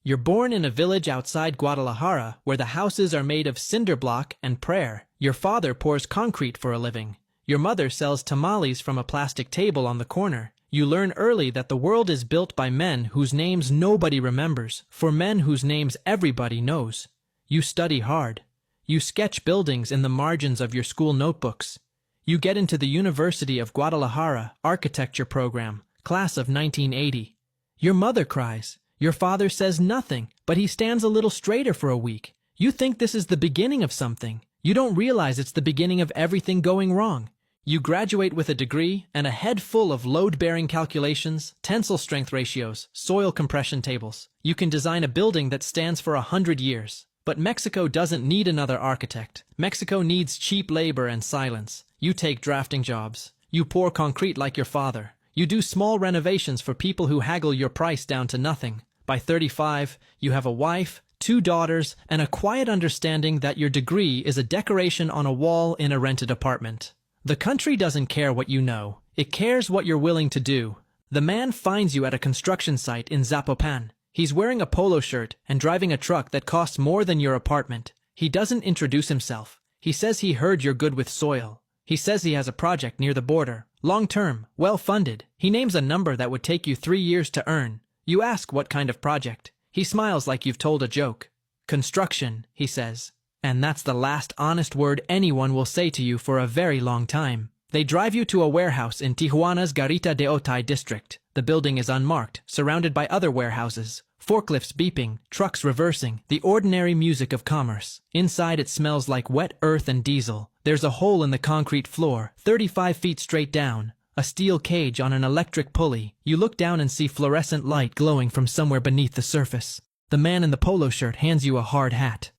You're born in a village outside Guadalajara where the houses are made of cinder block and prayer. Your father pours concrete for a living. Your mother sells tamales from a plastic table on the corner. You learn early that the world is built by men whose names nobody remembers, for men whose names everybody knows. You study hard. You sketch buildings in the margins of your school notebooks. You get into the University of Guadalajara architecture program, class of 1980. Your mother cries. Your father says nothing, but he stands a little straighter for a week. You think this is the beginning of something. You don't realize it's the beginning of everything going wrong. You graduate with a degree and a head full of load-bearing calculations, tensile strength ratios, soil compression tables. You can design a building that stands for 100 years. But Mexico doesn't need another architect. Mexico needs cheap labor and silence. You take drafting jobs. You pour concrete like your father. You do small renovations for people who haggle your price down to nothing. By 35, you have a wife, 2 daughters, and a quiet understanding that your degree is a decoration on a wall in a rented apartment. The country doesn't care what you know. It cares what you're willing to do. The man finds you at a construction site in Zapopan. He's wearing a polo shirt and driving a truck that costs more than your apartment. He doesn't introduce himself. He says he heard you're good with soil. He says he has a project near the border. Long-term, well-funded. He names a number that would take you 3 years to earn. You ask what kind of project. He smiles like you've told a joke. Construction, he says. And that's the last honest word anyone will say to you for a very long time. They drive you to a warehouse in Tijuana's Garita de Otay district. The building is unmarked, surrounded by other warehouses. Forklifts beeping, trucks reversing, the ordinary music of commerce. Inside it smells like wet earth and diesel. There's a hole in the concrete floor, 35 feet straight down. A steel cage on an electric pulley. You look down and see fluorescent light glowing from somewhere beneath the surface. The man in the polo shirt hands you a hard hat.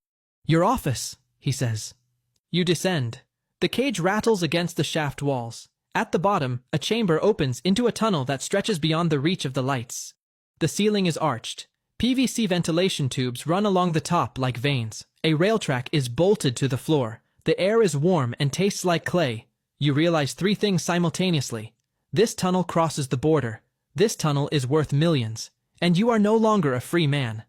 Your office, he says. You descend. The cage rattles against the shaft walls. At the bottom, a chamber opens into a tunnel that stretches beyond the reach of the lights. The ceiling is arched. PVC ventilation tubes run along the top like veins. A rail track is bolted to the floor. The air is warm and tastes like clay. You realize 3 things simultaneously. This tunnel crosses the border. This tunnel is worth millions. And you are no longer a free man.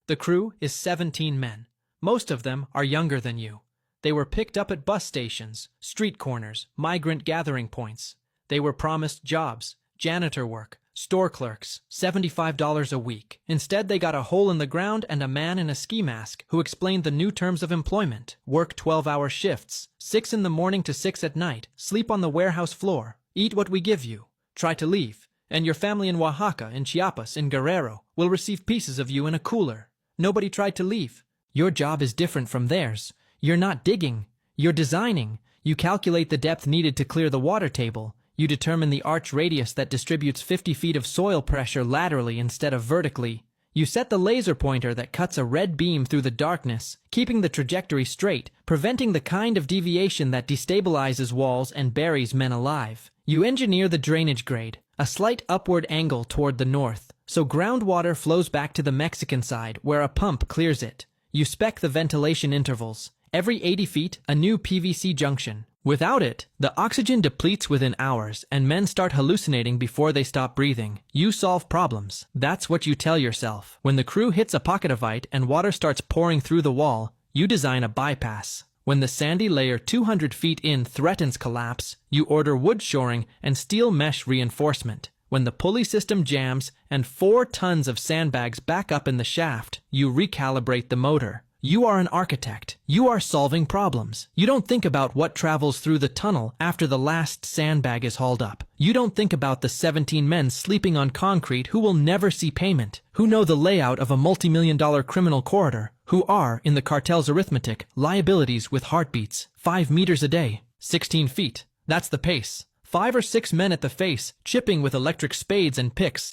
The crew is 17 men. Most of them are younger than you. They were picked up at bus stations, street corners, migrant gathering points. They were promised jobs, janitor work, store clerks, $75 a week. Instead, they got a hole in the ground and a man in a ski mask who explained the new terms of employment. Work 12-hour shifts, 6 in the morning to 6 at night, sleep on the warehouse floor, eat what we give you, try to leave, and your family in Oaxaca, in Chiapas, in Guerrero will receive pieces of you in a cooler. Nobody tried to leave. Your job is different from theirs. You're not digging. You're designing. You calculate the depth needed to clear the water table. You determine the arch radius that distributes 50 feet of soil pressure laterally instead of vertically. You set the laser pointer that cuts a red beam through the darkness, keeping the trajectory straight, preventing the kind of deviation that destabilizes walls and buries men alive. You engineer the drainage grade, a slight upward angle toward the north, so groundwater flows back to the Mexican side where a pump clears it. You spec the ventilation intervals. Every 80 feet, a new PVC junction. Without it, the oxygen depletes within hours and men start hallucinating before they stop breathing. You solve problems. That's what you tell yourself. When the crew hits a pocket of light and water starts pouring through the wall, you design a bypass. When the sandy layer 200 feet in threatens collapse, you order wood shoring and steel mesh reinforcement. When the pulley system jams and 4 tons of sandbags back up in the shaft, you recalibrate the motor. You are an architect. You are solving problems. You don't think about what travels through the tunnel after the last sandbag is hauled up. You don't think about the 17 men sleeping on concrete who will never see payment, who know the layout of a multi-million-dollar criminal corridor, who are, in the cartel's arithmetic, liabilities with heartbeats. 5 meters a day, 16 feet. That's the pace. 5 or 6 men at the face, chipping with electric spades and picks,